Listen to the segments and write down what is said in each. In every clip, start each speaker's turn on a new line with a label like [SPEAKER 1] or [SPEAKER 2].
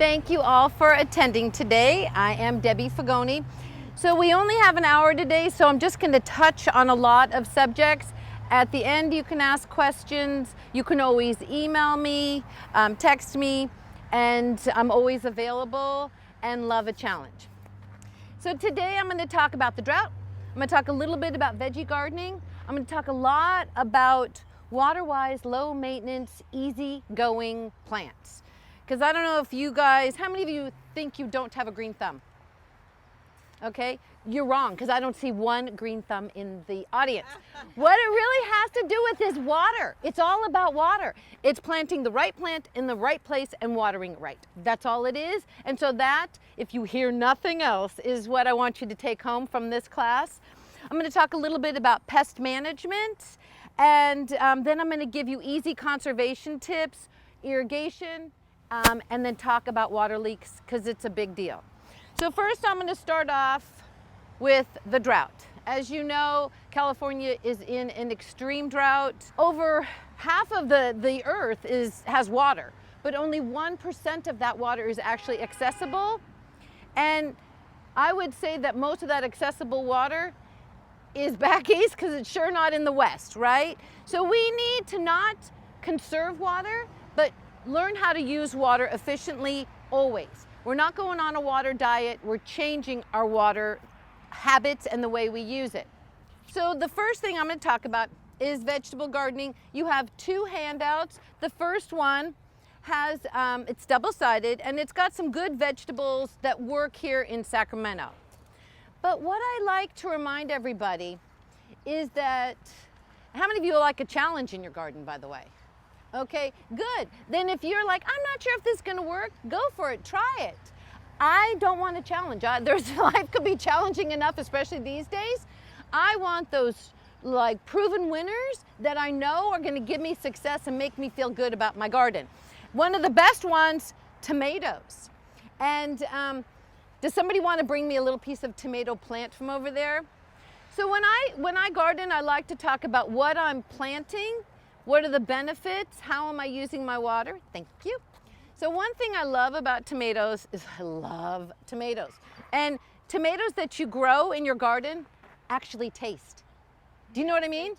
[SPEAKER 1] Thank you all for attending today. I am Debby Figoni. So we only have an hour today, so I'm just going to touch on a lot of subjects. At the end, you can ask questions. You can always email me, text me, and I'm always available and love a challenge. So today I'm going to talk about the drought. I'm going to talk a little bit about veggie gardening. I'm going to talk a lot about water-wise, low maintenance, easy-going plants. Because I don't know if you guys, how many of you think you don't have a green thumb? Okay, you're wrong, because I don't see one green thumb in the audience. What it really has to do with is water. It's all about water. It's planting the right plant in the right place and watering it right. That's all it is. And so that, if you hear nothing else, is what I want you to take home from this class. I'm going to talk a little bit about pest management, and then I'm going to give you easy conservation tips, irrigation, and then talk about water leaks, because it's a big deal. So first I'm going to start off with the drought. As you know, California is in an extreme drought. Over half of the earth has water, but only 1% of that water is actually accessible. And I would say that most of that accessible water is back east, because it's sure not in the west, right? So we need to not conserve water, but learn how to use water efficiently always. We're not going on a water diet. We're changing our water habits and the way we use it. So the first thing I'm going to talk about is vegetable gardening. You have two handouts. The first one has, it's double-sided, and it's got some good vegetables that work here in Sacramento. But what I like to remind everybody is that, how many of you like a challenge in your garden, by the way? Okay, good. Then if you're like, I'm not sure if this is going to work, go for it, try it. I don't want a challenge. Life could be challenging enough, especially these days. I want those like proven winners that I know are going to give me success and make me feel good about my garden. One of the best ones, tomatoes. And does somebody want to bring me a little piece of tomato plant from over there? So when I garden, I like to talk about what I'm planting. What are the benefits? How am I using my water? Thank you. So one thing I love about tomatoes is I love tomatoes. And tomatoes that you grow in your garden actually taste. Do you know what I mean?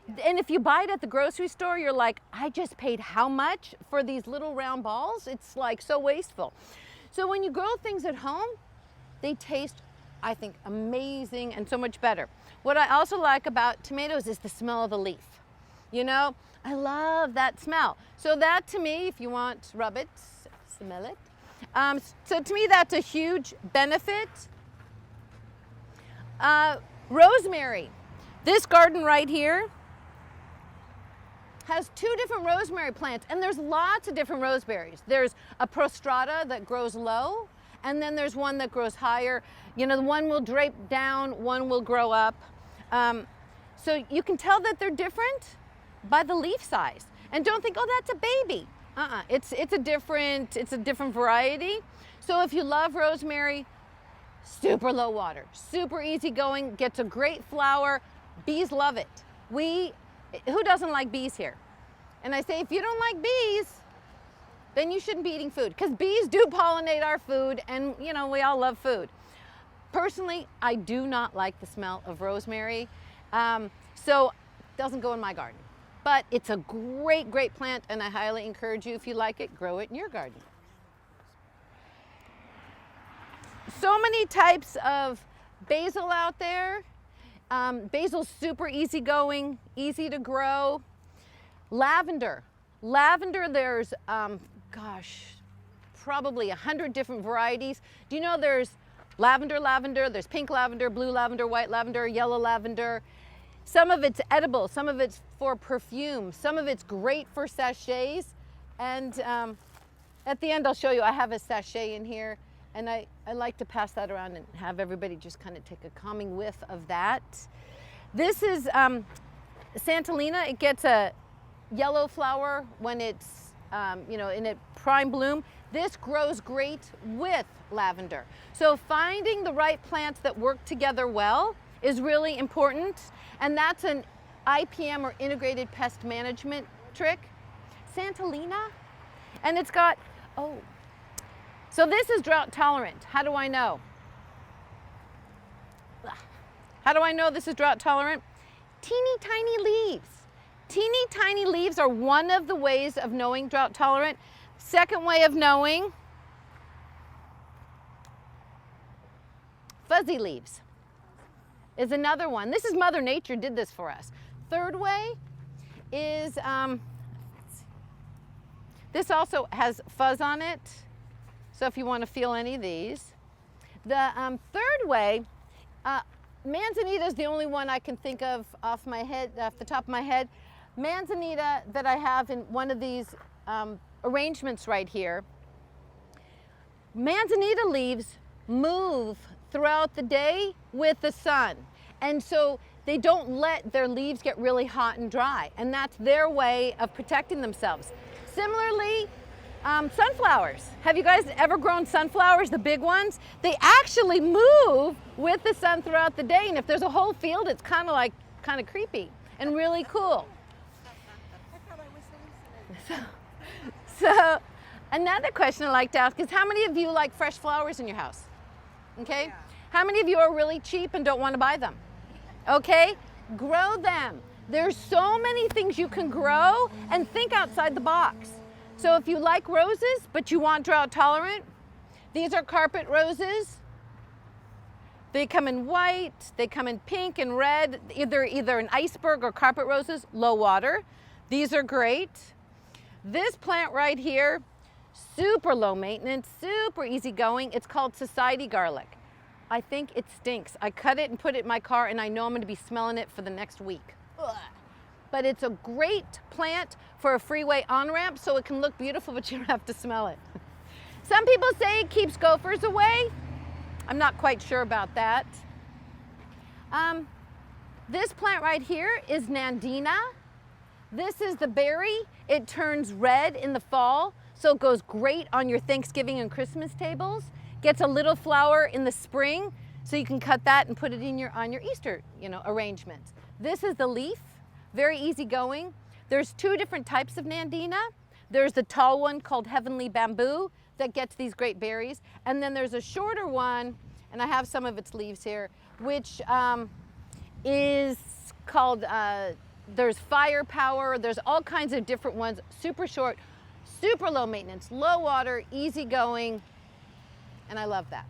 [SPEAKER 2] They do.
[SPEAKER 1] And if you buy it at the grocery store, you're like, I just paid how much for these little round balls? It's like so wasteful. So when you grow things at home, they taste, I think, amazing and so much better. What I also like about tomatoes is the smell of the leaf. You know, I love that smell. So that to me, if you want, rub it, smell it. So to me, that's a huge benefit. Rosemary. This garden right here has two different rosemary plants, and there's lots of different rosemaries. There's a prostrata that grows low, and then there's one that grows higher. You know, the one will drape down, one will grow up. So you can tell that they're different by the leaf size. And don't think, oh, that's a baby. It's a different variety. So if you love rosemary, super low water, super easy going, gets a great flower. Bees love it. Who doesn't like bees here? And I say, if you don't like bees, then you shouldn't be eating food, because bees do pollinate our food, and you know, we all love food. Personally, I do not like the smell of rosemary, so it doesn't go in my garden. But it's a great, great plant, and I highly encourage you, if you like it, grow it in your garden. So many types of basil out there. Basil's super easy going, easy to grow. Lavender. Lavender, there's, probably 100 different varieties. Do you know there's lavender, there's pink lavender, blue lavender, white lavender, yellow lavender. Some of it's edible, some of it's for perfume, some of it's great for sachets. And at the end I'll show you, I have a sachet in here, and I like to pass that around and have everybody just kind of take a calming whiff of that. This is Santolina. It gets a yellow flower when it's in a prime bloom. This grows great with lavender. So finding the right plants that work together well is really important. And that's an IPM, or integrated pest management trick. Santolina. And it's got, So this is drought tolerant. How do I know? How do I know this is drought tolerant? Teeny tiny leaves. Teeny tiny leaves are one of the ways of knowing drought tolerant. Second way of knowing, fuzzy leaves is another one. This is Mother Nature did this for us. Third way is, this also has fuzz on it. So if you want to feel any of these. The third way, Manzanita is the only one I can think of off the top of my head. Manzanita that I have in one of these arrangements right here. Manzanita leaves move throughout the day with the sun. And so they don't let their leaves get really hot and dry. And that's their way of protecting themselves. Similarly, sunflowers. Have you guys ever grown sunflowers, the big ones? They actually move with the sun throughout the day. And if there's a whole field, it's kind of creepy and really cool. So another question I like to ask is, how many of you like fresh flowers in your house? Okay. Yeah. How many of you are really cheap and don't want to buy them? Okay. Grow them. There's so many things you can grow, and think outside the box. So if you like roses, but you want drought tolerant, these are carpet roses. They come in white, they come in pink and red, either an iceberg or carpet roses, low water. These are great. This plant right here, super low maintenance, super easy going. It's called society garlic. I think it stinks. I cut it and put it in my car, and I know I'm going to be smelling it for the next week. Ugh. But it's a great plant for a freeway on-ramp, so it can look beautiful, but you don't have to smell it. Some people say it keeps gophers away. I'm not quite sure about that. This plant right here is Nandina. This is the berry. It turns red in the fall, so it goes great on your Thanksgiving and Christmas tables. Gets a little flower in the spring, so you can cut that and put it in on your Easter, arrangements. This is the leaf, very easy going. There's two different types of Nandina. There's the tall one called Heavenly Bamboo that gets these great berries, and then there's a shorter one, and I have some of its leaves here, which is called, there's Firepower. There's all kinds of different ones, super short, super low maintenance, low water, easy going, and I love that.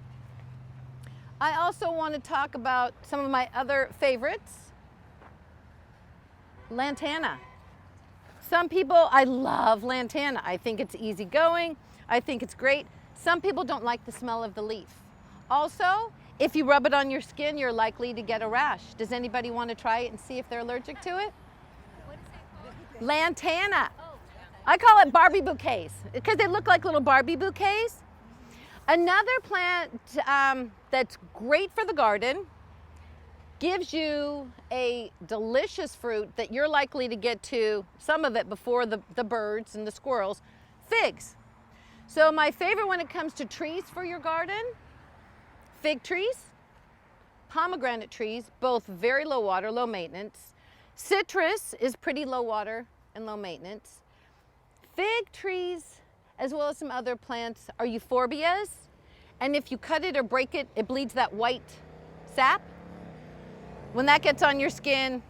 [SPEAKER 1] I also want to talk about some of my other favorites. Lantana. Some people, I love lantana. I think it's easy going. I think it's great. Some people don't like the smell of the leaf. Also, if you rub it on your skin, you're likely to get a rash. Does anybody want to try it and see if they're allergic to it? What is it called? Lantana. I call it Barbie bouquets because they look like little Barbie bouquets. Another plant that's great for the garden, gives you a delicious fruit that you're likely to get to, some of it before the birds and the squirrels, figs. So my favorite when it comes to trees for your garden, fig trees, pomegranate trees, both very low water, low maintenance. Citrus is pretty low water and low maintenance. Fig trees, as well as some other plants, are euphorbias. And if you cut it or break it, it bleeds that white sap. When that gets on your skin,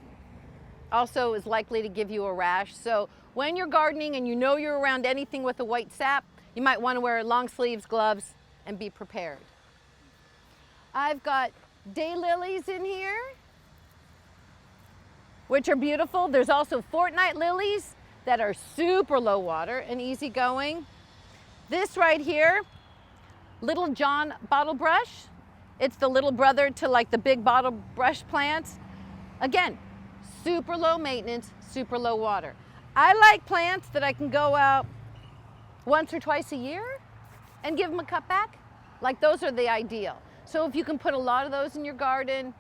[SPEAKER 1] also is likely to give you a rash. So when you're gardening and you know you're around anything with a white sap, you might want to wear long sleeves, gloves, and be prepared. I've got daylilies in here, which are beautiful. There's also fortnight lilies that are super low water and easy going. This right here, Little John bottle brush. It's the little brother to like the big bottle brush plants. Again, super low maintenance, super low water. I like plants that I can go out once or twice a year and give them a cut back. Like those are the ideal. So if you can put a lot of those in your garden,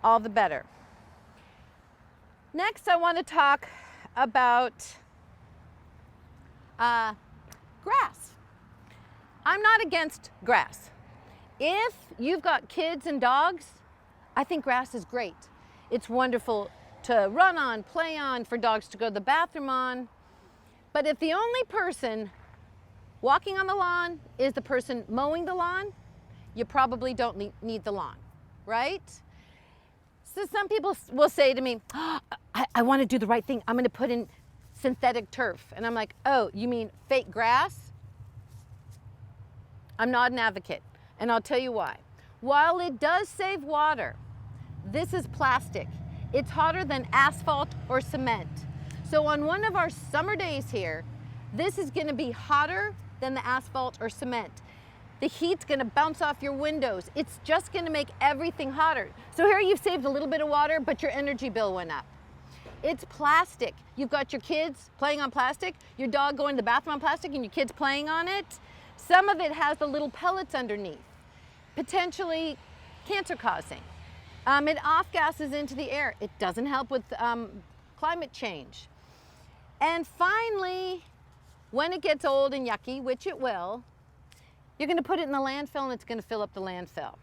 [SPEAKER 1] all the better. Next, I want to talk about grass. I'm not against grass. If you've got kids and dogs, I think grass is great. It's wonderful to run on, play on, for dogs to go to the bathroom on. But if the only person walking on the lawn is the person mowing the lawn. You probably don't need the lawn, right? So some people will say to me, oh, I want to do the right thing. I'm going to put in synthetic turf. And I'm like, oh, you mean fake grass? I'm not an advocate, and I'll tell you why. While it does save water, this is plastic. It's hotter than asphalt or cement. So on one of our summer days here, this is going to be hotter than the asphalt or cement. The heat's going to bounce off your windows. It's just going to make everything hotter. So here you've saved a little bit of water, but your energy bill went up. It's plastic. You've got your kids playing on plastic, your dog going to the bathroom on plastic, and your kids playing on it. Some of it has the little pellets underneath, potentially cancer causing. It off-gases into the air. It doesn't help with climate change. And finally, when it gets old and yucky, which it will, you're going to put it in the landfill and it's going to fill up the landfill.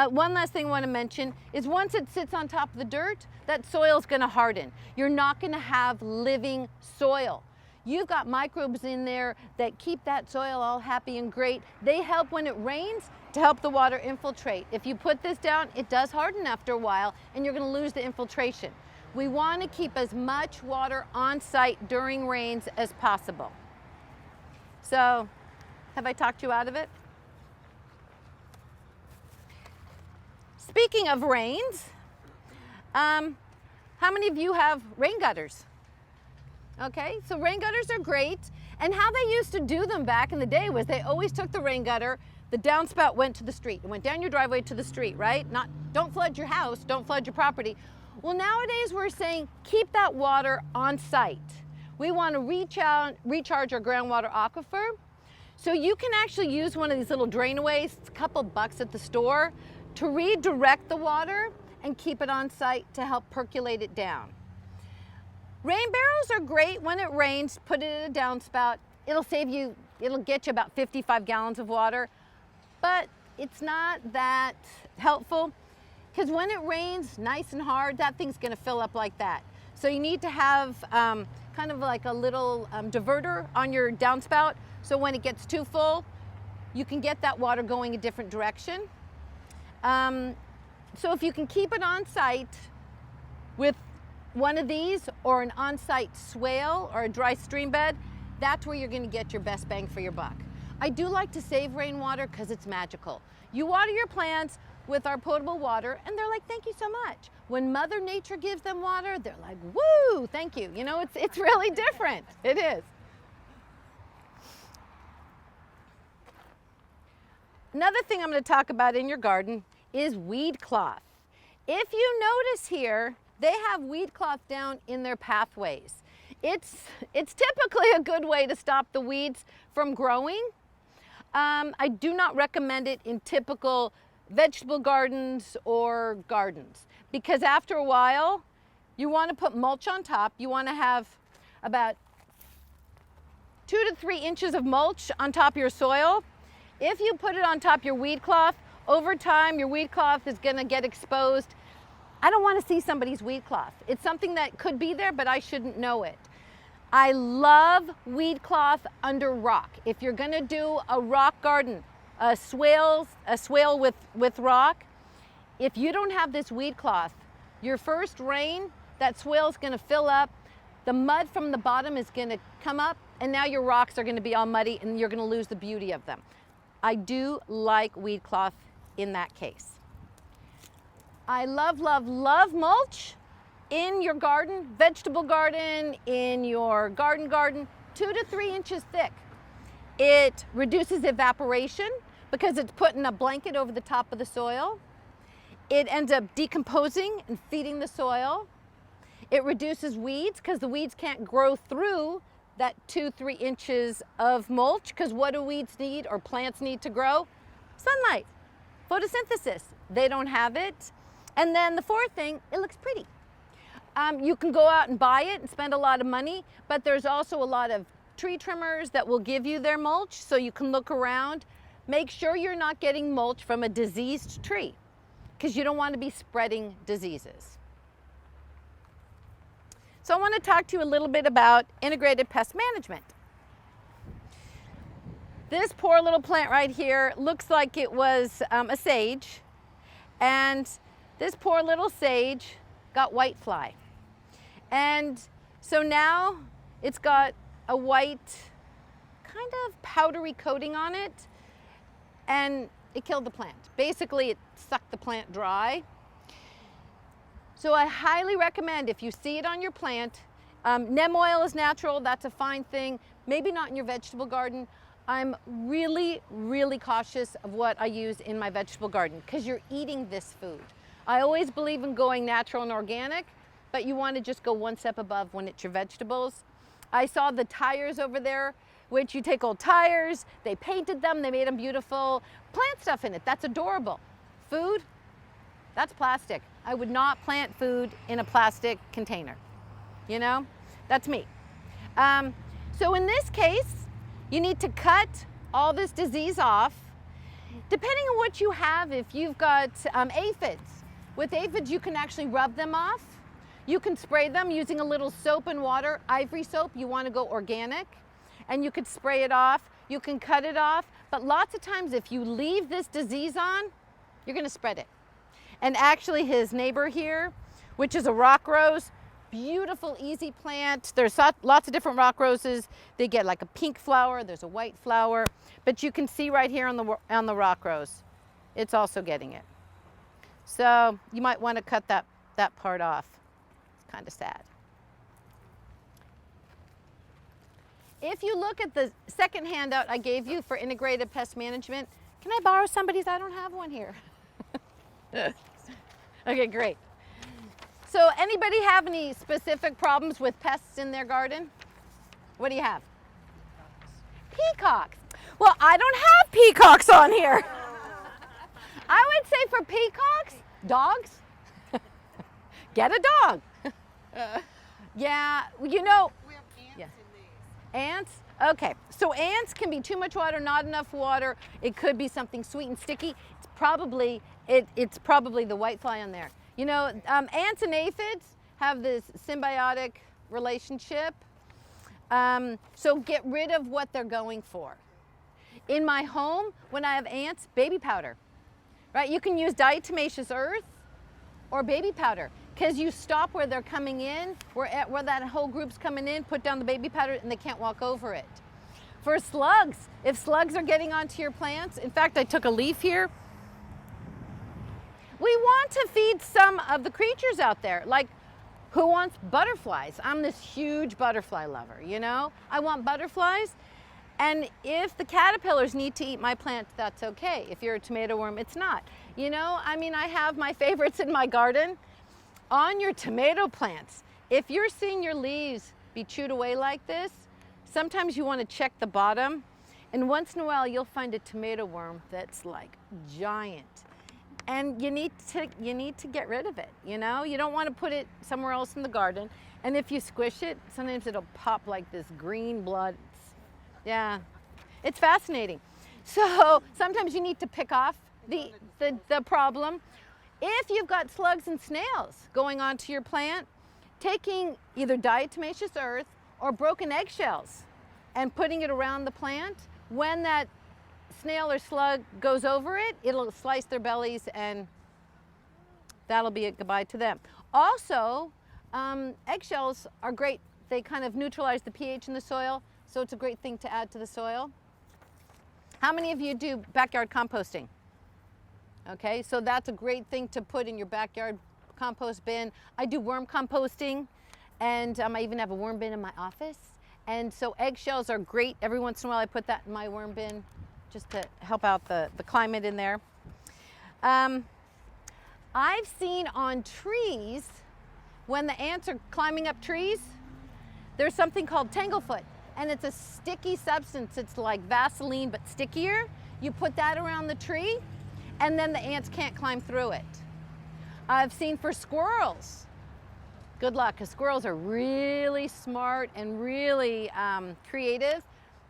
[SPEAKER 1] One last thing I want to mention is once it sits on top of the dirt, that soil is going to harden. You're not going to have living soil. You've got microbes in there that keep that soil all happy and great. They help when it rains to help the water infiltrate. If you put this down, it does harden after a while and you're going to lose the infiltration. We want to keep as much water on site during rains as possible. So, have I talked you out of it? Speaking of rains, how many of you have rain gutters? Okay, so rain gutters are great. And how they used to do them back in the day was they always took the rain gutter, the downspout went to the street. It went down your driveway to the street, right? Don't flood your house, don't flood your property. Well, nowadays we're saying keep that water on site. We want to recharge our groundwater aquifer. So you can actually use one of these little drainaways, it's a couple bucks at the store, to redirect the water and keep it on site to help percolate it down. Rain barrels are great when it rains. Put it in a downspout. It'll get you about 55 gallons of water, but it's not that helpful because when it rains nice and hard, that thing's gonna fill up like that. So you need to have kind of like a little diverter on your downspout so when it gets too full, you can get that water going a different direction. So if you can keep it on site with one of these or an on-site swale or a dry stream bed, that's where you're going to get your best bang for your buck. I do like to save rainwater because it's magical. You water your plants with our potable water and they're like, thank you so much. When Mother Nature gives them water, they're like, woo, thank you. You know, it's really different. It is. Another thing I'm going to talk about in your garden is weed cloth. If you notice here, they have weed cloth down in their pathways. It's typically a good way to stop the weeds from growing. I do not recommend it in typical vegetable gardens or gardens because after a while, you want to put mulch on top. You want to have about 2 to 3 inches of mulch on top of your soil. If you put it on top of your weed cloth, over time your weed cloth is going to get exposed. I don't want to see somebody's weed cloth. It's something that could be there, but I shouldn't know it. I love weed cloth under rock. If you're going to do a rock garden, a swale with rock, if you don't have this weed cloth, your first rain, that swale is going to fill up. The mud from the bottom is going to come up, and now your rocks are going to be all muddy, and you're going to lose the beauty of them. I do like weed cloth in that case. I love, love, love mulch in your garden, vegetable garden, in your garden, 2 to 3 inches thick. It reduces evaporation because it's putting a blanket over the top of the soil. It ends up decomposing and feeding the soil. It reduces weeds because the weeds can't grow through that 2-3 inches of mulch because what do weeds need or plants need to grow? Sunlight, photosynthesis. They don't have it. And then the fourth thing, it looks pretty. You can go out and buy it and spend a lot of money, but there's also a lot of tree trimmers that will give you their mulch so you can look around. Make sure you're not getting mulch from a diseased tree because you don't want to be spreading diseases. So I want to talk to you a little bit about integrated pest management. This poor little plant right here looks like it was a sage, and this poor little sage got whitefly. And so now it's got a white kind of powdery coating on it, and it killed the plant. Basically, it sucked the plant dry. So I highly recommend, if you see it on your plant, neem oil is natural, that's a fine thing. Maybe not in your vegetable garden. I'm really, really cautious of what I use in my vegetable garden because you're eating this food. I always believe in going natural and organic, but you want to just go one step above when it's your vegetables. I saw the tires over there, which you take old tires, they painted them, they made them beautiful, plant stuff in it, that's adorable. Food, that's plastic. I would not plant food in a plastic container. You know, that's me. So in this case, you need to cut all this disease off. Depending on what you have, if you've got aphids, with aphids you can actually rub them off. You can spray them using a little soap and water, ivory soap. You want to go organic, and you could spray it off. You can cut it off, but lots of times if you leave this disease on, you're going to spread it. And actually his neighbor here, which is a rock rose, beautiful, easy plant. There's lots of different rock roses. They get like a pink flower, there's a white flower, but you can see right here on the rock rose, it's also getting it. So you might want to cut that part off. It's kind of sad. If you look at the second handout I gave you for integrated pest management, can I borrow somebody's? I don't have one here. Okay, great. So anybody have any specific problems with pests in their garden? What do you have? Peacocks. Well, I don't have peacocks on here. I would say for peacocks, dogs. Get a dog. Yeah, you know.
[SPEAKER 2] We have ants
[SPEAKER 1] Yeah.
[SPEAKER 2] in these.
[SPEAKER 1] Ants? Okay, so ants can be too much water, not enough water. It could be something sweet and sticky. It's probably the whitefly on there. You know, ants and aphids have this symbiotic relationship. So get rid of what they're going for. In my home, when I have ants, baby powder, right? You can use diatomaceous earth or baby powder, because you stop where they're coming in, where that whole group's coming in, put down the baby powder and they can't walk over it. For slugs, if slugs are getting onto your plants, in fact, I took a leaf here. We want to feed some of the creatures out there, like who wants butterflies? I'm this huge butterfly lover, you know? I want butterflies, and if the caterpillars need to eat my plant, that's okay. If you're a tomato worm, it's not. You know, I mean, I have my favorites in my garden. On your tomato plants, if you're seeing your leaves be chewed away like this, sometimes you want to check the bottom, and once in a while you'll find a tomato worm that's like giant. And you need to get rid of it, you know? You don't want to put it somewhere else in the garden. And if you squish it, sometimes it'll pop like this green blood. Yeah, it's fascinating. So sometimes you need to pick off the problem. If you've got slugs and snails going onto your plant, taking either diatomaceous earth or broken eggshells and putting it around the plant, when that snail or slug goes over it, it'll slice their bellies, and that'll be a goodbye to them. Also, eggshells are great. They kind of neutralize the pH in the soil, so it's a great thing to add to the soil. How many of you do backyard composting? Okay, so that's a great thing to put in your backyard compost bin. I do worm composting, and I even have a worm bin in my office. And so eggshells are great. Every once in a while I put that in my worm bin, just to help out the climate in there. I've seen on trees, when the ants are climbing up trees, there's something called tanglefoot, and it's a sticky substance. It's like Vaseline, but stickier. You put that around the tree, and then the ants can't climb through it. I've seen for squirrels, good luck, because squirrels are really smart and really creative.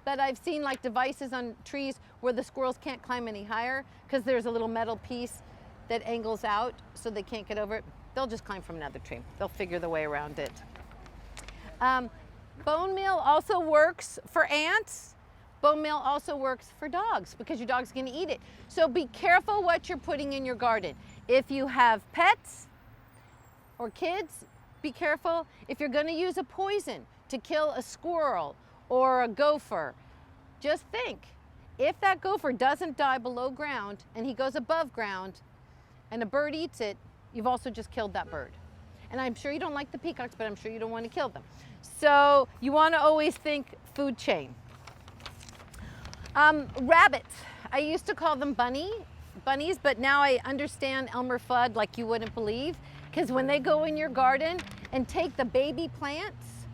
[SPEAKER 1] But I've seen like devices on trees where the squirrels can't climb any higher because there's a little metal piece that angles out so they can't get over it. They'll just climb from another tree. They'll figure the way around it. Bone meal also works for ants. Bone meal also works for dogs because your dog's going to eat it. So be careful what you're putting in your garden. If you have pets or kids, be careful. If you're going to use a poison to kill a squirrel or a gopher, just think, if that gopher doesn't die below ground and he goes above ground and a bird eats it, you've also just killed that bird. And I'm sure you don't like the peacocks, but I'm sure you don't want to kill them. So you want to always think food chain. Rabbits, I used to call them bunnies, but now I understand Elmer Fudd like you wouldn't believe, because when they go in your garden and take the baby plants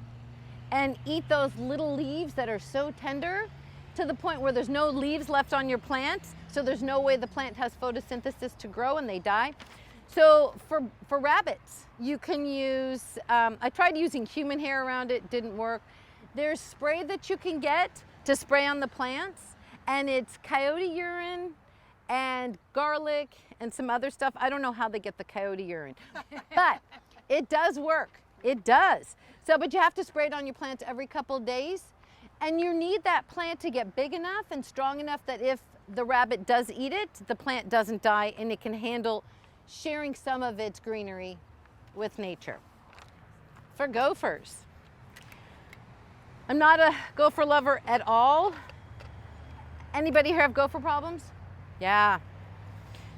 [SPEAKER 1] and eat those little leaves that are so tender to the point where there's no leaves left on your plants, so there's no way the plant has photosynthesis to grow and they die. So for rabbits, you can use, I tried using human hair around it, didn't work. There's spray that you can get to spray on the plants, and it's coyote urine and garlic and some other stuff. I don't know how they get the coyote urine, but it does work. It does. So, but you have to spray it on your plants every couple of days, and you need that plant to get big enough and strong enough that if the rabbit does eat it, the plant doesn't die and it can handle sharing some of its greenery with nature. For gophers, I'm not a gopher lover at all. Anybody here have gopher problems? Yeah.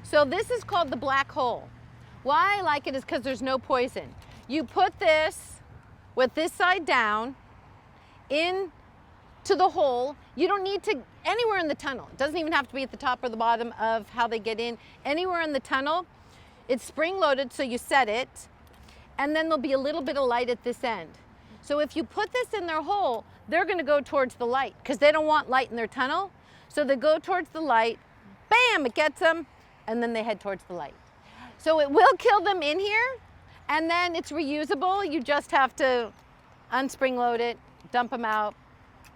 [SPEAKER 1] So this is called the black hole. Why I like it is because there's no poison. You put this with this side down in to the hole. You don't need to, anywhere in the tunnel. It doesn't even have to be at the top or the bottom of how they get in. Anywhere in the tunnel, it's spring loaded, so you set it, and then there'll be a little bit of light at this end. So if you put this in their hole, they're gonna go towards the light because they don't want light in their tunnel. So they go towards the light, bam, it gets them, and then they head towards the light. So it will kill them in here, and then it's reusable. You just have to unspring load it, dump them out,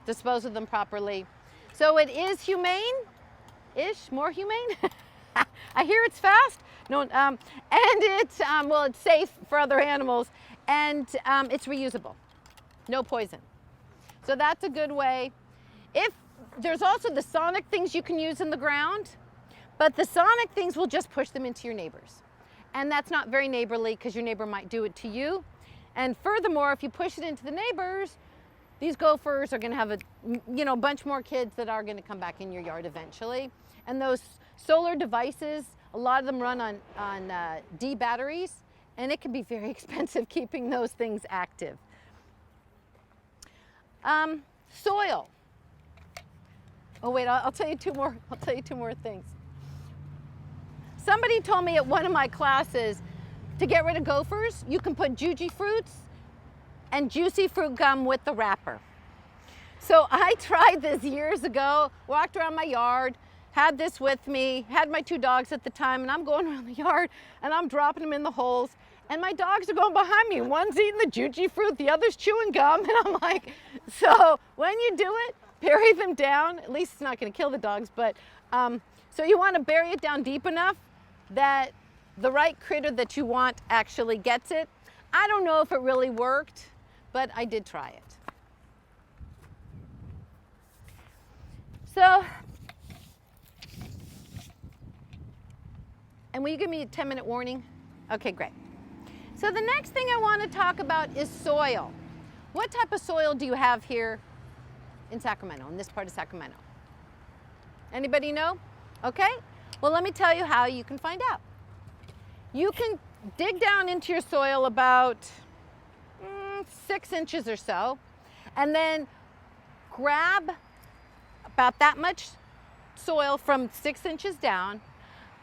[SPEAKER 1] dispose of them properly. So it is humane-ish, more humane. I hear it's fast. No, and it's, well, it's safe for other animals, and it's reusable. No poison. So that's a good way. If there's also the sonic things you can use in the ground, but the sonic things will just push them into your neighbors. And that's not very neighborly because your neighbor might do it to you. And furthermore, if you push it into the neighbors, these gophers are going to have a bunch more kids that are going to come back in your yard eventually. And those solar devices, a lot of them run on D batteries, and it can be very expensive keeping those things active. Soil. Oh wait, I'll tell you two more. I'll tell you two more things. Somebody told me at one of my classes to get rid of gophers, you can put juji fruits and juicy fruit gum with the wrapper. So I tried this years ago, walked around my yard, had this with me, had my two dogs at the time, and I'm going around the yard and I'm dropping them in the holes, and my dogs are going behind me. One's eating the juji fruit, the other's chewing gum, and I'm like, so when you do it, bury them down. At least it's not going to kill the dogs, but so you want to bury it down deep enough that the right critter that you want actually gets it. I don't know if it really worked, but I did try it. So, and will you give me a 10-minute warning? Okay, great. So the next thing I want to talk about is soil. What type of soil do you have here in Sacramento, in this part of Sacramento? Anybody know? Okay, well, let me tell you how you can find out. You can dig down into your soil about 6 inches or so, and then grab about that much soil from 6 inches down,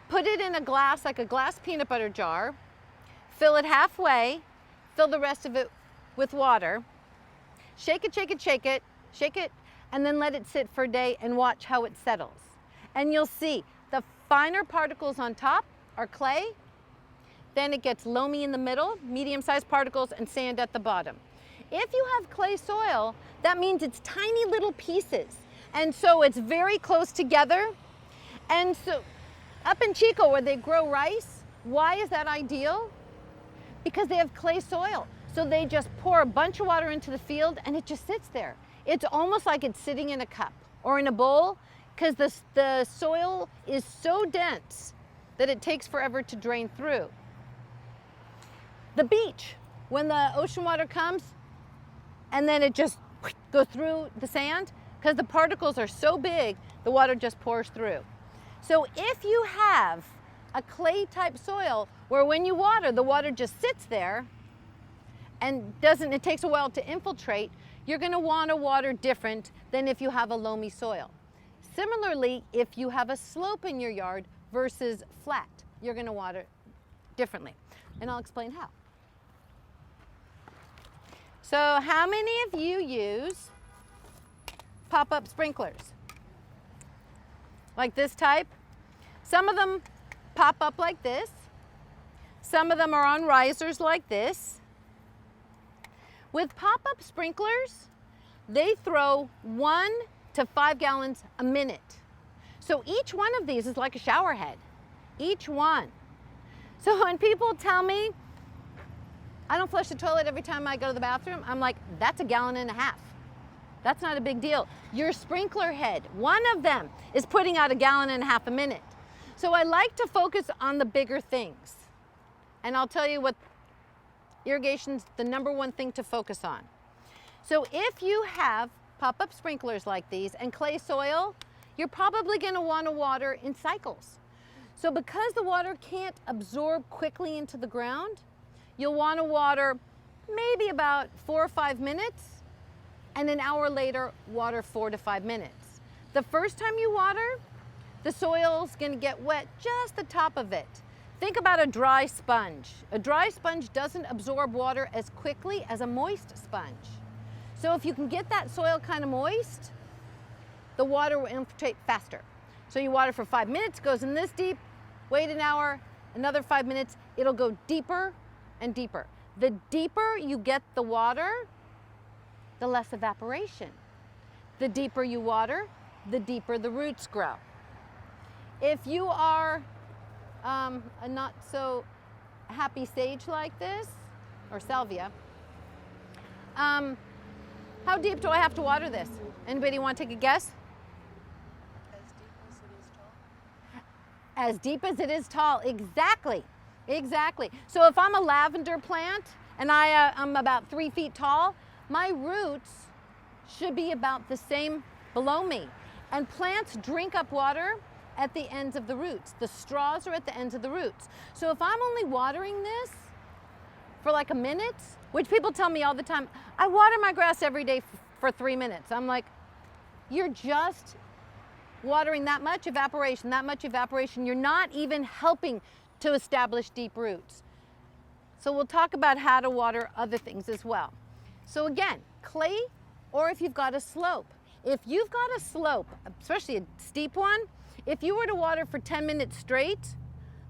[SPEAKER 1] put it in a glass, like a glass peanut butter jar, fill it halfway, fill the rest of it with water, shake it, shake it, shake it, shake it, and then let it sit for a day and watch how it settles. And you'll see the finer particles on top are clay, then it gets loamy in the middle, medium-sized particles, and sand at the bottom. If you have clay soil, that means it's tiny little pieces. And so it's very close together. And so up in Chico where they grow rice, why is that ideal? Because they have clay soil. So they just pour a bunch of water into the field and it just sits there. It's almost like it's sitting in a cup. or in a bowl, because the soil is so dense that it takes forever to drain through. The beach, when the ocean water comes and then it just goes through the sand, because the particles are so big, the water just pours through. So if you have a clay type soil where when you water, the water just sits there and it takes a while to infiltrate, you're gonna wanna water different than if you have a loamy soil. Similarly, if you have a slope in your yard versus flat, you're gonna water differently. And I'll explain how. So how many of you use pop-up sprinklers? Like this type? Some of them pop up like this. Some of them are on risers like this. With pop-up sprinklers, they throw 1 to 5 gallons a minute. So each one of these is like a shower head, each one. So when people tell me, I don't flush the toilet every time I go to the bathroom, I'm like, that's 1.5 gallons. That's not a big deal. Your sprinkler head, one of them, is putting out 1.5 gallons a minute. So I like to focus on the bigger things. And I'll tell you what, irrigation's the #1 thing to focus on. So if you have pop-up sprinklers like these and clay soil, you're probably gonna wanna water in cycles. So because the water can't absorb quickly into the ground, you'll wanna water maybe about 4 or 5 minutes, and an hour later, water 4 to 5 minutes. The first time you water, the soil's gonna get wet just the top of it. Think about a dry sponge. A dry sponge doesn't absorb water as quickly as a moist sponge. So if you can get that soil kind of moist, the water will infiltrate faster. So you water for 5 minutes, goes in this deep, wait an hour, another 5 minutes, it'll go deeper and deeper. The deeper you get the water, the less evaporation. The deeper you water, the deeper the roots grow. If you are a not so happy sage like this, or salvia, how deep do I have to water this? Anybody want to take a guess? As deep as it is tall, exactly, exactly. So if I'm a lavender plant and I'm about 3 feet tall, my roots should be about the same below me. And plants drink up water at the ends of the roots. The straws are at the ends of the roots. So if I'm only watering this for like a minute, which people tell me all the time, I water my grass every day for 3 minutes. I'm like, you're just watering that much evaporation. You're not even helping to establish deep roots. So we'll talk about how to water other things as well. So again, clay, or if you've got a slope. If you've got a slope, especially a steep one, if you were to water for 10 minutes straight,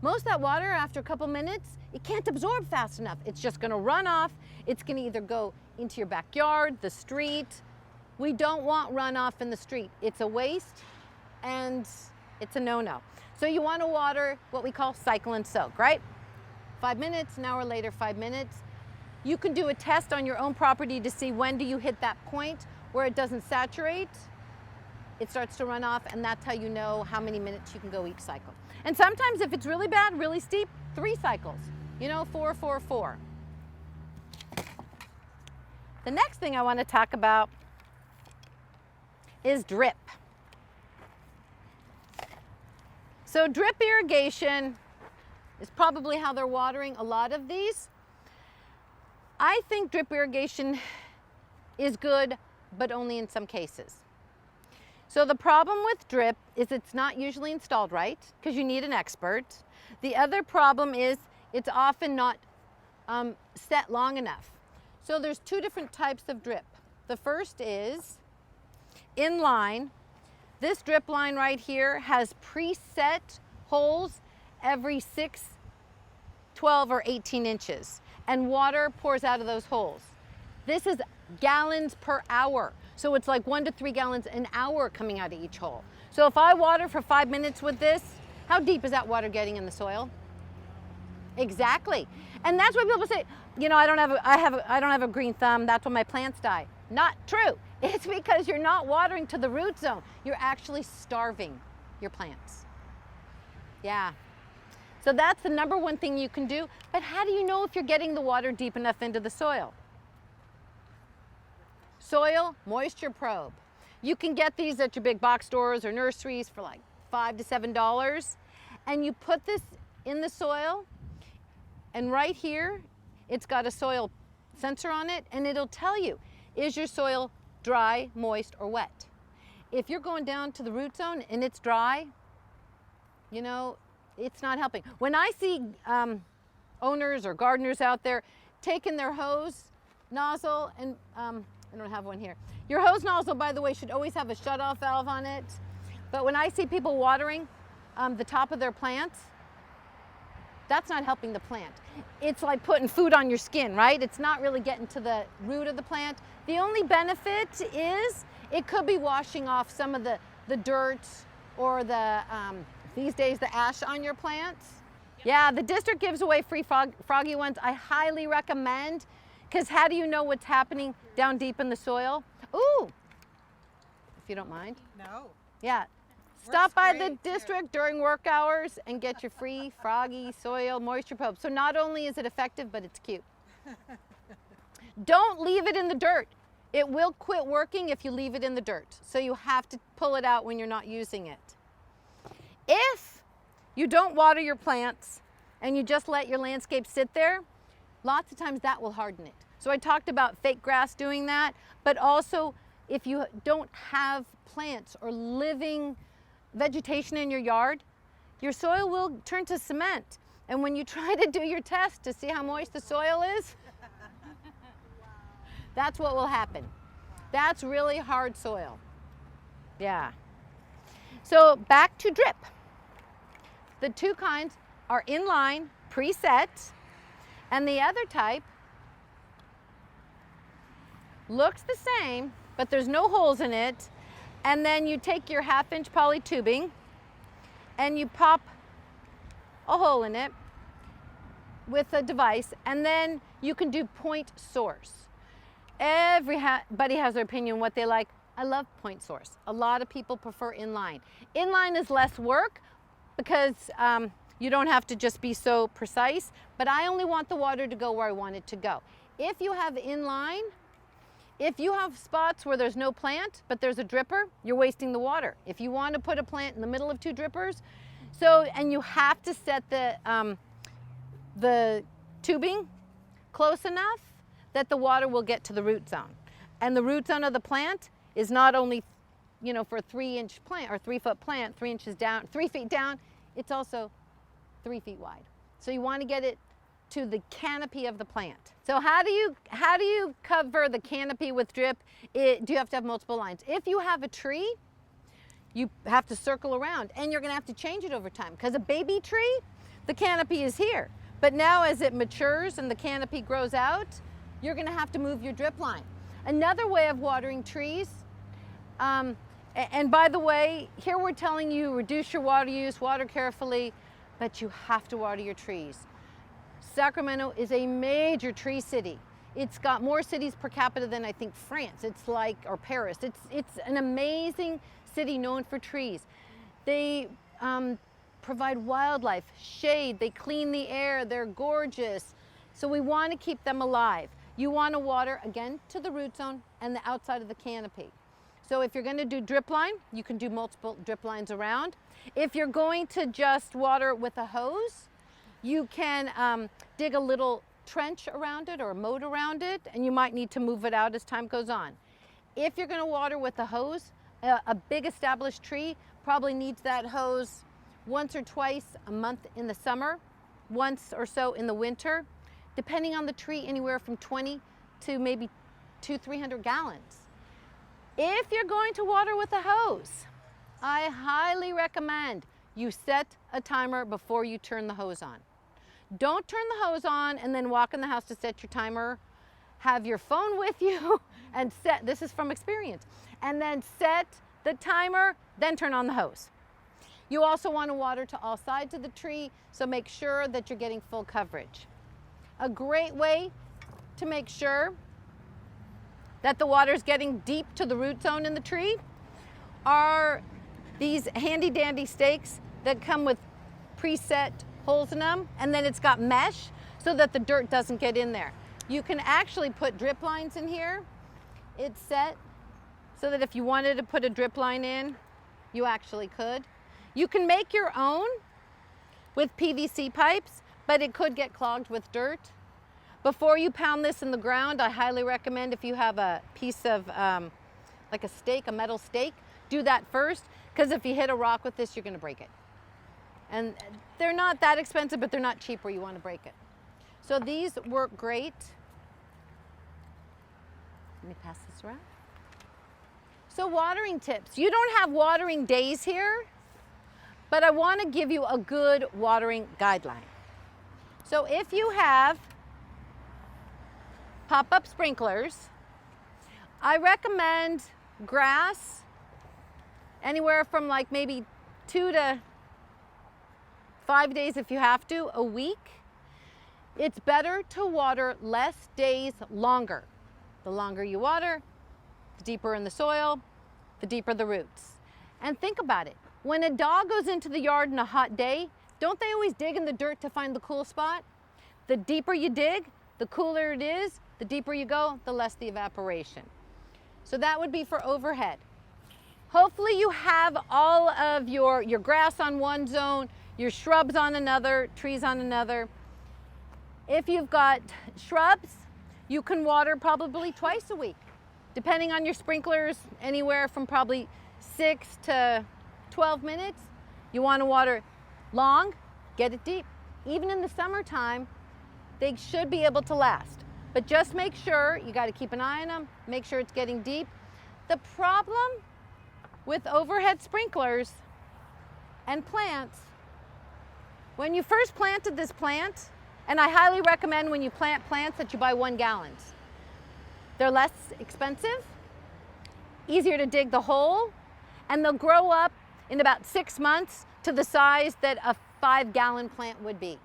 [SPEAKER 1] most of that water after a couple minutes, it can't absorb fast enough. It's just gonna run off. It's gonna either go into your backyard, the street. We don't want runoff in the street. It's a waste and it's a no-no. So you wanna water what we call cycle and soak, right? 5 minutes, an hour later, 5 minutes. You can do a test on your own property to see when do you hit that point where it doesn't saturate, it starts to run off, and that's how you know how many minutes you can go each cycle. And sometimes if it's really bad, really steep, 3 cycles, 4, 4, 4. The next thing I want to talk about is drip. So drip irrigation is probably how they're watering a lot of these. I think drip irrigation is good, but only in some cases. So the problem with drip is it's not usually installed right, because you need an expert. The other problem is it's often not set long enough. So there's 2 different types of drip. The first is inline. This drip line right here has preset holes every 6, 12, or 18 inches, and water pours out of those holes. This is gallons per hour. So it's like 1 to 3 gallons an hour coming out of each hole. So if I water for 5 minutes with this, how deep is that water getting in the soil? Exactly. And that's why people say, I don't have a green thumb, that's when my plants die. Not true. It's because you're not watering to the root zone. You're actually starving your plants. Yeah. So that's the number one thing you can do. But how do you know if you're getting the water deep enough into the soil? Soil moisture probe. You can get these at your big box stores or nurseries for like $5 to $7. And you put this in the soil, and right here, it's got a soil sensor on it, and it'll tell you, is your soil dry, moist, or wet? If you're going down to the root zone and it's dry, you know, it's not helping. When I see owners or gardeners out there taking their hose nozzle, and I don't have one here. Your hose nozzle, by the way, should always have a shut-off valve on it. But when I see people watering the top of their plants, that's not helping the plant. It's like putting food on your skin, right? It's not really getting to the root of the plant. The only benefit is it could be washing off some of the dirt or the, these days, the ash on your plants. Yeah, the district gives away free froggy ones. I highly recommend, because how do you know what's happening down deep in the soil? Ooh, if you don't mind.
[SPEAKER 2] No.
[SPEAKER 1] Yeah. Stop by the district during work hours and get your free froggy soil moisture probe. So not only is it effective, but it's cute. Don't leave it in the dirt. It will quit working if you leave it in the dirt. So you have to pull it out when you're not using it. If you don't water your plants and you just let your landscape sit there, lots of times that will harden it. So I talked about fake grass doing that, but also if you don't have plants or living vegetation in your yard, your soil will turn to cement. And when you try to do your test to see how moist the soil is, that's what will happen. That's really hard soil. Yeah. So back to drip. The two kinds are inline, preset, and the other type looks the same, but there's no holes in it. And then you take your 1/2-inch poly tubing and you pop a hole in it with a device, and then you can do point source. Everybody has their opinion what they like. I love point source. A lot of people prefer inline. Inline is less work because you don't have to just be so precise, but I only want the water to go where I want it to go. If you have inline, if you have spots where there's no plant, but there's a dripper, you're wasting the water. If you want to put a plant in the middle of two drippers, and you have to set the tubing close enough that the water will get to the root zone. And the root zone of the plant is not only, you know, for a 3-inch plant or 3-foot plant, 3 inches down, 3 feet down, it's also 3 feet wide. So you want to get it to the canopy of the plant. So how do you cover the canopy with drip? Do you have to have multiple lines? If you have a tree, you have to circle around, and you're going to have to change it over time, because a baby tree, the canopy is here. But now as it matures and the canopy grows out, you're going to have to move your drip line. Another way of watering trees, and by the way, here we're telling you reduce your water use, water carefully, but you have to water your trees. Sacramento is a major tree city. It's got more cities per capita than I think France. It's like, or Paris. It's an amazing city known for trees. They provide wildlife, shade, they clean the air, they're gorgeous. So we want to keep them alive. You want to water, again, to the root zone and the outside of the canopy. So if you're going to do drip line, you can do multiple drip lines around. If you're going to just water with a hose, you can dig a little trench around it or a moat around it, and you might need to move it out as time goes on. If you're going to water with a hose, a big established tree probably needs that hose once or twice a month in the summer, once or so in the winter, depending on the tree, anywhere from 20 to maybe 200-300 gallons. If you're going to water with a hose, I highly recommend you set a timer before you turn the hose on. Don't turn the hose on and then walk in the house to set your timer. Have your phone with you and set, this is from experience, and then set the timer, then turn on the hose. You also want to water to all sides of the tree, so make sure that you're getting full coverage. A great way to make sure that the water's getting deep to the root zone in the tree are these handy dandy stakes that come with preset holes in them, and then it's got mesh so that the dirt doesn't get in there. You can actually put drip lines in here. It's set so that if you wanted to put a drip line in, you actually could. You can make your own with PVC pipes, but it could get clogged with dirt. Before you pound this in the ground, I highly recommend, if you have a piece of like a stake, a metal stake, do that first, because if you hit a rock with this, you're going to break it. And they're not that expensive, but they're not cheap where you want to break it. So these work great. Let me pass this around. So watering tips. You don't have watering days here, but I want to give you a good watering guideline. So if you have pop-up sprinklers, I recommend grass anywhere from like maybe 2 to 5 days, if you have to, a week. It's better to water less days longer. The longer you water, the deeper in the soil, the deeper the roots. And think about it. When a dog goes into the yard on a hot day, don't they always dig in the dirt to find the cool spot? The deeper you dig, the cooler it is. The deeper you go, the less the evaporation. So that would be for overhead. Hopefully you have all of your grass on one zone, your shrubs on another, trees on another. If you've got shrubs, you can water probably twice a week, depending on your sprinklers, anywhere from probably 6 to 12 minutes. You want to water long, get it deep. Even in the summertime, they should be able to last. But just make sure, you got to keep an eye on them, make sure it's getting deep. The problem with overhead sprinklers and plants, when you first planted this plant, and I highly recommend when you plant plants that you buy 1 gallons. They're less expensive, easier to dig the hole, and they'll grow up in about 6 months to the size that a 5-gallon plant would be.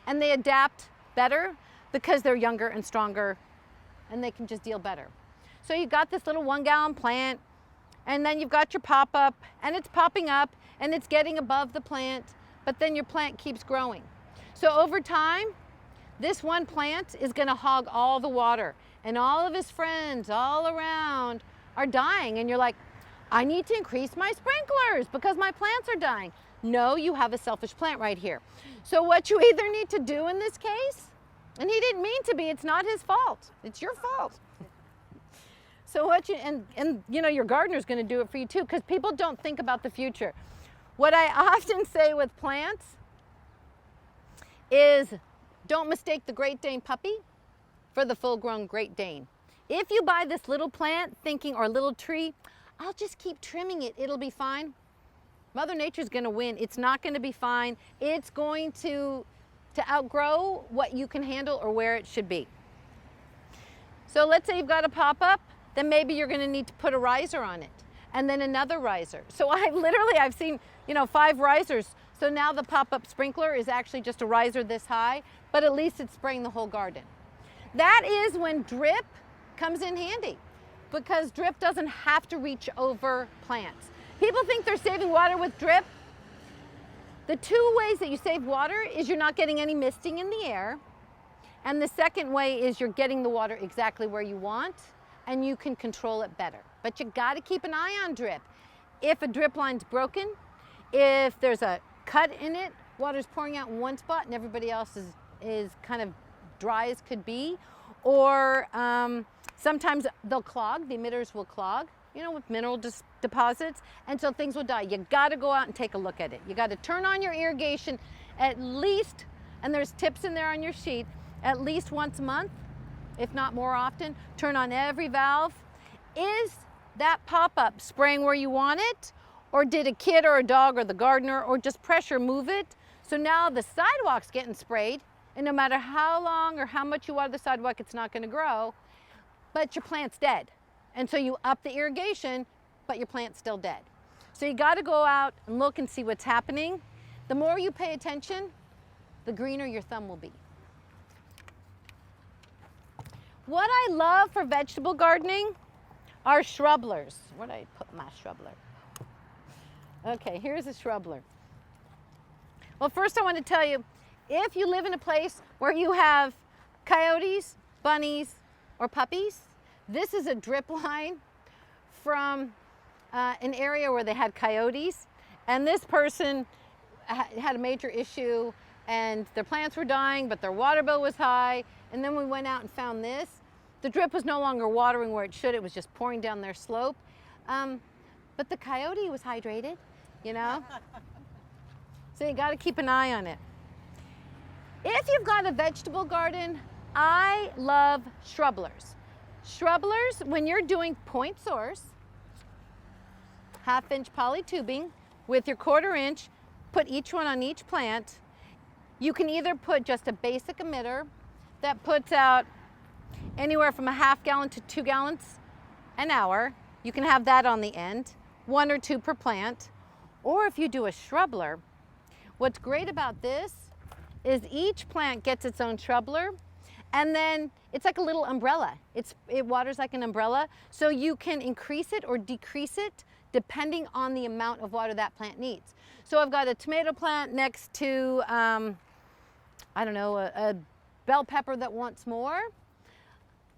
[SPEAKER 1] And they adapt better because they're younger and stronger, and they can just deal better. So you've got this little 1-gallon plant, and then you've got your pop-up, and it's popping up, and it's getting above the plant, but then your plant keeps growing. So over time, this one plant is gonna hog all the water, and all of his friends all around are dying, and you're like, I need to increase my sprinklers because my plants are dying. No, you have a selfish plant right here. So what you either need to do in this case, and he didn't mean to be, it's not his fault, it's your fault. So what you, and you know, your gardener's gonna do it for you too, because people don't think about the future. What I often say with plants is, don't mistake the Great Dane puppy for the full-grown Great Dane. If you buy this little plant thinking, or little tree, I'll just keep trimming it, it'll be fine. Mother Nature's gonna win. It's not gonna be fine. It's going to outgrow what you can handle or where it should be. So let's say you've got a pop-up, then maybe you're gonna need to put a riser on it, and then another riser. So I've seen, 5 risers. So now the pop-up sprinkler is actually just a riser this high, but at least it's spraying the whole garden. That is when drip comes in handy, because drip doesn't have to reach over plants. People think they're saving water with drip. The 2 ways that you save water is you're not getting any misting in the air, and the second way is you're getting the water exactly where you want, and you can control it better. But you gotta keep an eye on drip. If a drip line's broken, if there's a cut in it, water's pouring out in one spot and everybody else is kind of dry as could be, or sometimes they'll clog, the emitters will clog, with mineral deposits, and so things will die. You gotta go out and take a look at it. You gotta turn on your irrigation at least, and there's tips in there on your sheet, at least once a month, if not more often. Turn on every valve. Is that pop-up spraying where you want it? Or did a kid or a dog or the gardener or just pressure move it? So now the sidewalk's getting sprayed, and no matter how long or how much you water the sidewalk, it's not gonna grow, but your plant's dead. And so you up the irrigation, but your plant's still dead. So you gotta go out and look and see what's happening. The more you pay attention, the greener your thumb will be. What I love for vegetable gardening are shrubblers. Where did I put my shrubler? Okay, here's a shrubler. Well, first I want to tell you, if you live in a place where you have coyotes, bunnies, or puppies, this is a drip line from an area where they had coyotes, and this person had a major issue and their plants were dying, but their water bill was high. And then we went out and found this. The drip was no longer watering where it should. It was just pouring down their slope. But the coyote was hydrated, you know? So you got to keep an eye on it. If you've got a vegetable garden, I love shrubblers. Shrubblers, when you're doing point source, 1/2-inch poly tubing with your 1/4 inch, put each one on each plant. You can either put just a basic emitter that puts out anywhere from a 1/2 gallon to 2 gallons an hour. You can have that on the end, 1 or 2 per plant. Or if you do a shrubler, what's great about this is each plant gets its own shrubler, and then it's like a little umbrella. It waters like an umbrella, so you can increase it or decrease it depending on the amount of water that plant needs. So I've got a tomato plant next to, I don't know, a bell pepper that wants more.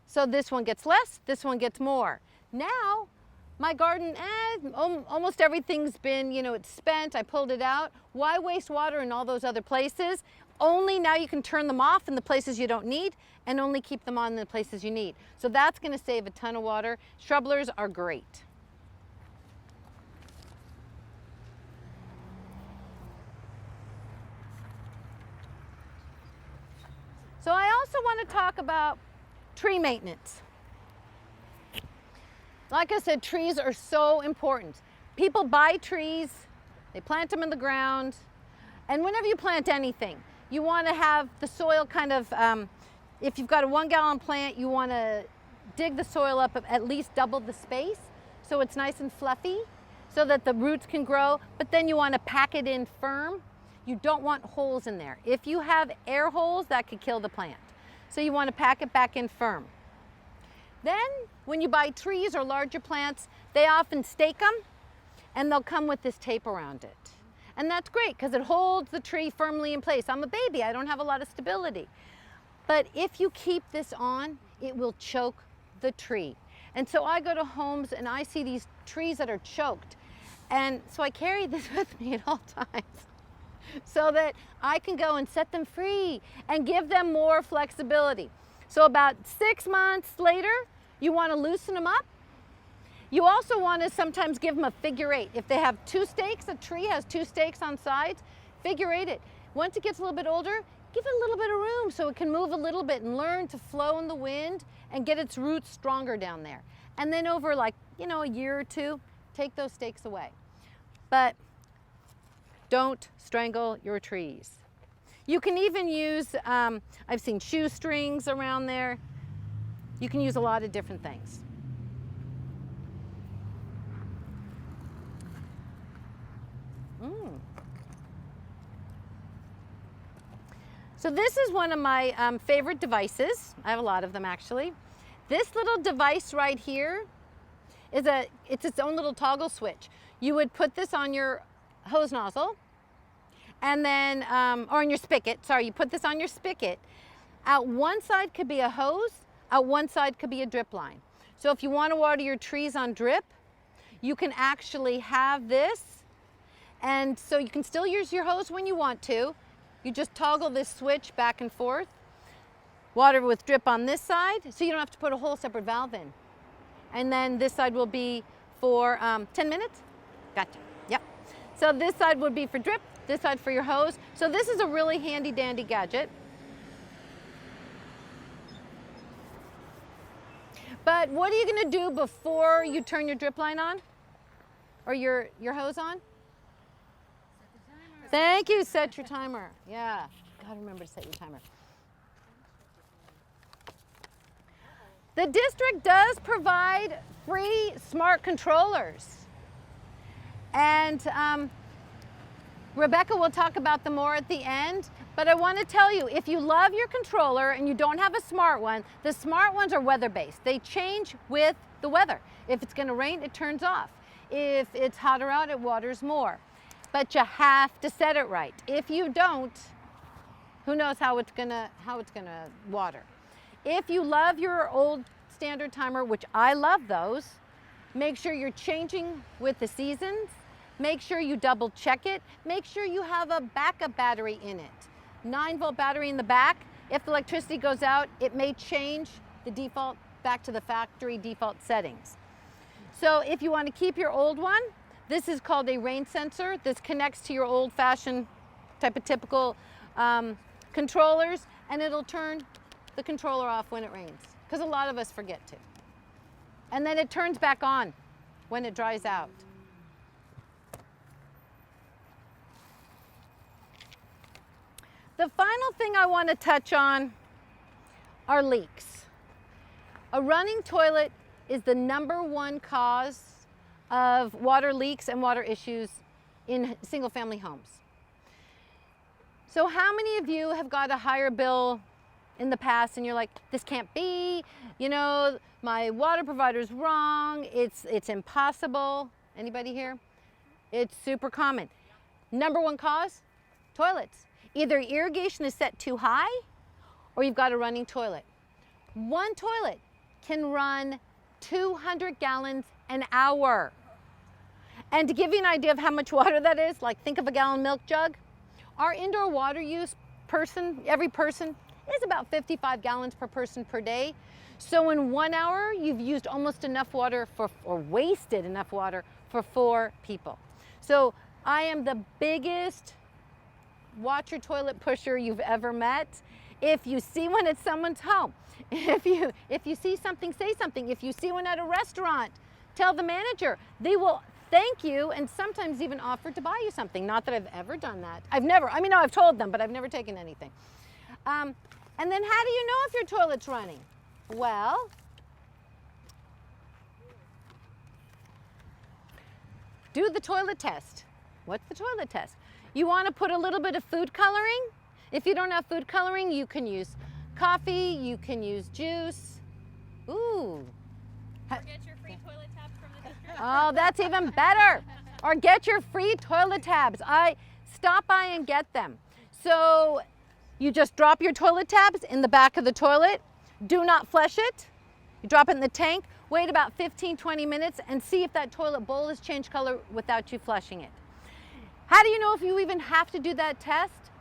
[SPEAKER 1] So this one gets less, this one gets more. Now, my garden, almost everything's been, you know, it's spent, I pulled it out. Why waste water in all those other places? Only now you can turn them off in the places you don't need and only keep them on in the places you need. So that's gonna save a ton of water. Shrubblers are great. So I also want to talk about tree maintenance. Like I said, trees are so important. People buy trees, they plant them in the ground, and whenever you plant anything, you want to have the soil kind of, if you've got a 1-gallon plant, you want to dig the soil up at least double the space so it's nice and fluffy so that the roots can grow, but then you want to pack it in firm. You don't want holes in there. If you have air holes, that could kill the plant. So you want to pack it back in firm. Then, when you buy trees or larger plants, they often stake them, and they'll come with this tape around it. And that's great, because it holds the tree firmly in place. I'm a baby, I don't have a lot of stability. But if you keep this on, it will choke the tree. And so I go to homes and I see these trees that are choked. And so I carry this with me at all times, so that I can go and set them free and give them more flexibility. So about 6 months later, you want to loosen them up. You also want to sometimes give them a figure 8. If they have 2 stakes, a tree has 2 stakes on sides, figure 8 it. Once it gets a little bit older, give it a little bit of room so it can move a little bit and learn to flow in the wind and get its roots stronger down there. And then over, like, you know, a year or 2, take those stakes away. But don't strangle your trees. You can even use, I've seen shoestrings around there. You can use a lot of different things. So this is one of my favorite devices. I have a lot of them actually. This little device right here is it's its own little toggle switch. You would put this on your hose nozzle, and then, or on your spigot, sorry, you put this on your spigot. Out one side could be a hose, out one side could be a drip line. So if you want to water your trees on drip, you can actually have this, and so you can still use your hose when you want to. You just toggle this switch back and forth. Water with drip on this side, so you don't have to put a whole separate valve in. And then this side will be for 10 minutes. Gotcha, yep. So this side would be for drip, this side for your hose. So this is a really handy dandy gadget. But what are you gonna do before you turn your drip line on? Or your hose on? Thank you, set your timer. Yeah, gotta remember to set your timer. The district does provide free smart controllers. And Rebecca will talk about them more at the end, But I want to tell you, if you love your controller and you don't have a smart one, the smart ones are weather-based. They change with the weather. If it's going to rain, it turns off. If it's hotter out, it waters more. But you have to set it right. If you don't, who knows how it's gonna water. If you love your old standard timer, which I love those, make sure you're changing with the seasons. Make sure you double check it. Make sure you have a backup battery in it. 9-volt battery in the back. If the electricity goes out, it may change the default back to the factory default settings. So if you want to keep your old one, this is called a rain sensor. This connects to your old-fashioned type of typical controllers, and it'll turn the controller off when it rains, because a lot of us forget to. And then it turns back on when it dries out. The final thing I want to touch on are leaks. A running toilet is the #1 cause of water leaks and water issues in single-family homes. So how many of you have got a higher bill in the past and you're like, this can't be, you know, my water provider's wrong, it's impossible? Anybody here? It's super common. #1 cause? Toilets. Either irrigation is set too high or you've got a running toilet. One toilet can run 200 gallons an hour. And to give you an idea of how much water that is, like think of a gallon milk jug. Our indoor water use every person is about 55 gallons per person per day. So in 1 hour, you've used almost enough water or wasted enough water for 4 people. So I am the biggest watch your toilet pusher you've ever met. If you see one at someone's home, if you see something, say something. If you see one at a restaurant, tell the manager. They will thank you and sometimes even offer to buy you something. Not that I've ever done that. I've told them, but I've never taken anything. And then how do you know if your toilet's running? Well, do the toilet test. What's the toilet test? You want to put a little bit of food coloring. If you don't have food coloring, you can use coffee, you can use juice. Ooh.
[SPEAKER 2] Or get your free toilet tabs from the district.
[SPEAKER 1] Oh, that's even better. Or get your free toilet tabs. I stop by and get them. So you just drop your toilet tabs in the back of the toilet. Do not flush it. You drop it in the tank, wait about 15-20 minutes and see if that toilet bowl has changed color without you flushing it. How do you know if you even have to do that test?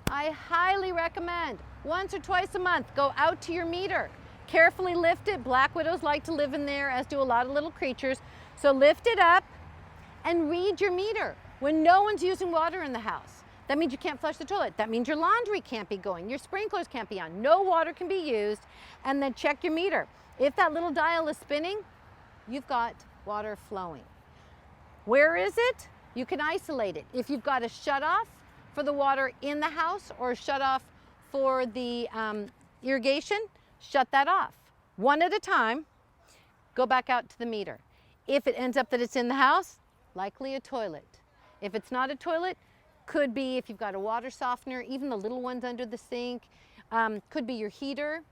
[SPEAKER 1] I highly recommend once or twice a month, go out to your meter. Carefully lift it. Black widows like to live in there, as do a lot of little creatures. So lift it up and read your meter when no one's using water in the house. That means you can't flush the toilet. That means your laundry can't be going. Your sprinklers can't be on. No water can be used. And then check your meter. If that little dial is spinning, you've got water flowing. Where is it? You can isolate it. If you've got a shut-off for the water in the house or a shut-off for the irrigation, shut that off. One at a time, go back out to the meter. If it ends up that it's in the house, likely a toilet. If it's not a toilet, could be if you've got a water softener, even the little ones under the sink, could be your heater.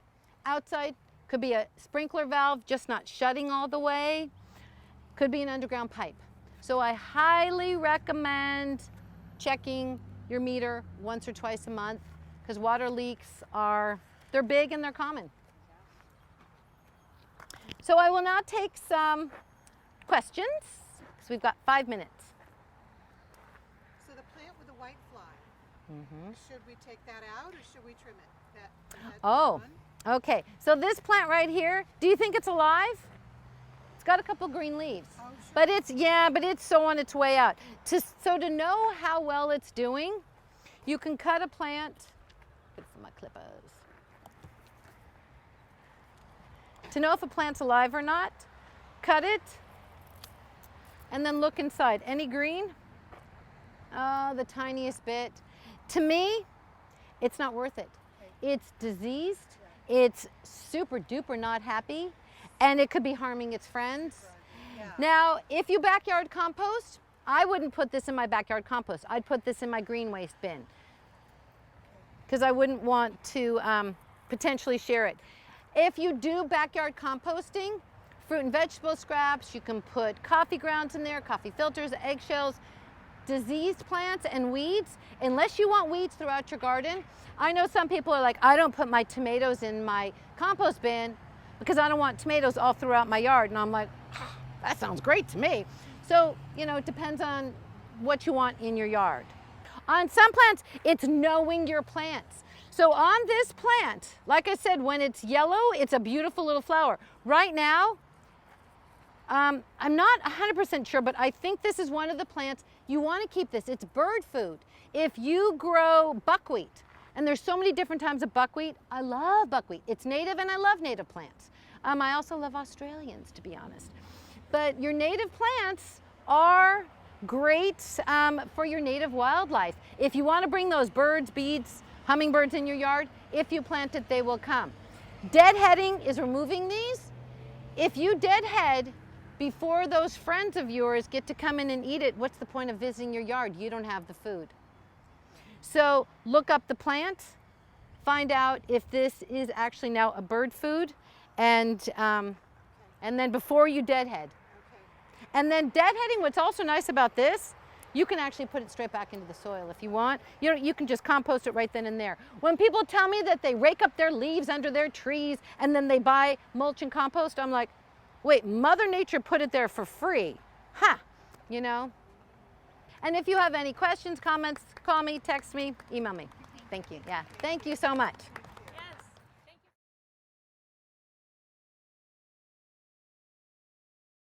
[SPEAKER 1] Outside, could be a sprinkler valve just not shutting all the way, could be an underground pipe. So I highly recommend checking your meter once or twice a month because water leaks they're big and they're common. So I will now take some questions because we've got 5 minutes.
[SPEAKER 3] So the plant with the white fly, should we take that out or should we trim it?
[SPEAKER 1] Oh, okay. So this plant right here, do you think it's alive? It's got a couple green leaves.
[SPEAKER 3] Oh, sure.
[SPEAKER 1] But it's so on its way out. So to know how well it's doing, you can cut a plant. Good for my clippers. To know if a plant's alive or not, cut it and then look inside. Any green? Oh, the tiniest bit. To me, it's not worth it. It's diseased. It's super duper not happy, and it could be harming its friends.
[SPEAKER 3] Yeah.
[SPEAKER 1] Now, if you backyard compost, I wouldn't put this in my backyard compost. I'd put this in my green waste bin. because I wouldn't want to potentially share it. If you do backyard composting, fruit and vegetable scraps, you can put coffee grounds in there, coffee filters, eggshells, diseased plants and weeds, unless you want weeds throughout your garden. I know some people are like, I don't put my tomatoes in my compost bin because I don't want tomatoes all throughout my yard. And I'm like, that sounds great to me. So, you know, it depends on what you want in your yard. On some plants, it's knowing your plants. So on this plant, like I said, when it's yellow, it's a beautiful little flower. Right now, I'm not 100% sure, but I think this is one of the plants you want to keep this. It's bird food. If you grow buckwheat, and there's so many different types of buckwheat, I love buckwheat. It's native and I love native plants. I also love Australians, to be honest. But your native plants are great for your native wildlife. If you want to bring those birds, bees, hummingbirds in your yard, if you plant it, they will come. Deadheading is removing these. If you deadhead before those friends of yours get to come in and eat it, what's the point of visiting your yard? You don't have the food. So look up the plant, find out if this is actually now a bird food, and then before you deadhead.
[SPEAKER 3] Okay.
[SPEAKER 1] And then deadheading, what's also nice about this, you can actually put it straight back into the soil if you want. You can just compost it right then and there. When people tell me that they rake up their leaves under their trees and then they buy mulch and compost, I'm like, wait, Mother Nature put it there for free. Ha, you know? And if you have any questions, comments, call me, text me, email me. Thank you. Yeah, thank you so much.